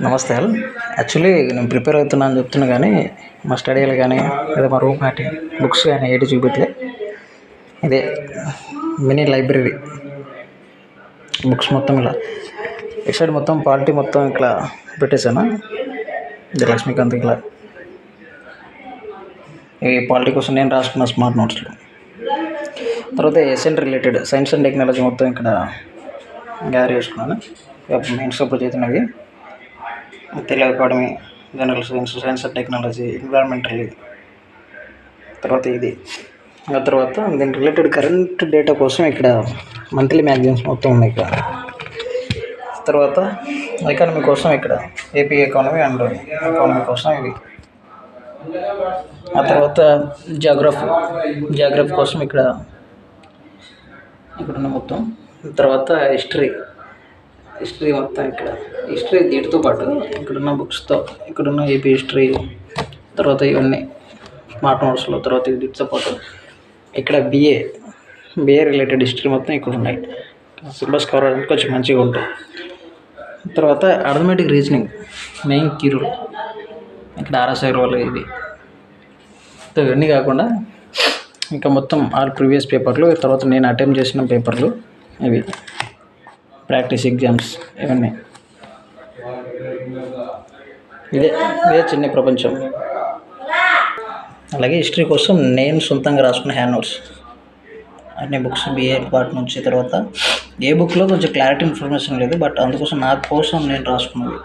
నమస్తే all. Actually నేను prepare అవుతున్నా అని చెప్తున్నా కానీ మా స్టడీలు కానీ లేదా మా రూమ్ కానీ బుక్స్ కానీ ఏటి చూపించలే. ఇదే మినీ లైబ్రరీ. బుక్స్ మొత్తం ఇలా ఇటు సైడ్ మొత్తం పాలిటీ మొత్తం ఇట్లా పెట్టేశాను. ఇది లక్ష్మీకాంత్ ఇట్లా ఈ పాలిటీ కోసం నేను రాసుకున్న స్మార్ట్ నోట్స్లో. తర్వాత SN related science and technology మొత్తం ఇక్కడ గ్యాదర్ చేసుకున్నాను. మెయిన్స్ అప్పుడు చేసినవి Telugu academy, general science, science and technology, environmental. తర్వాత ఇది ఆ తర్వాత దీని రిలేటెడ్ కరెంట్ డేటా కోసం ఇక్కడ మంత్లీ మ్యాగజైన్స్ మొత్తం ఉన్నాయి ఇక్కడ. తర్వాత ఎకానమీ కోసం ఇక్కడ ఏపీ ఎకానమీ అండ్ ఎకానమీ కోసం ఇవి. ఆ తర్వాత జాగ్రఫీ కోసం ఇక్కడున్న మొత్తం. తర్వాత హిస్టరీ మొత్తం ఇక్కడ. హిస్టరీ వీటితో పాటు ఇక్కడున్న బుక్స్తో ఇక్కడున్న ఏపీ హిస్టరీ, తర్వాత ఇవన్నీ స్మార్ట్ నోట్స్లో. తర్వాత వీటితో పాటు ఇక్కడ బిఏ రిలేటెడ్ హిస్టరీ మొత్తం ఇక్కడ ఉన్నాయి. సిలబస్ కవర్ అవ్వడానికి కొంచెం మంచిగా ఉంటుంది. తర్వాత అర్థమెటిక్ రీజనింగ్ మెయిన్ కీరూల్ ఇక్కడ ఆర్ఎస్ఐ రోల్ ఇది. ఇవన్నీ కాకుండా ఇంకా మొత్తం ఆల్ ప్రీవియస్ పేపర్లు, తర్వాత నేను అటెంప్ట్ చేసిన పేపర్లు, ఇవి ప్రాక్టీస్ ఎగ్జామ్స్ ఇవన్నీ. ఇదే చిన్న ప్రపంచం. అలాగే హిస్టరీ కోసం నేను సొంతంగా రాసుకున్న హ్యాండ్ నోట్స్ అన్ని బుక్స్ బిఏ పార్ట్ నుంచి. తర్వాత ఏ బుక్లో కొంచెం క్లారిటీ ఇన్ఫర్మేషన్ లేదు, బట్ అందుకోసం నా కోసం నేను రాసుకున్నది.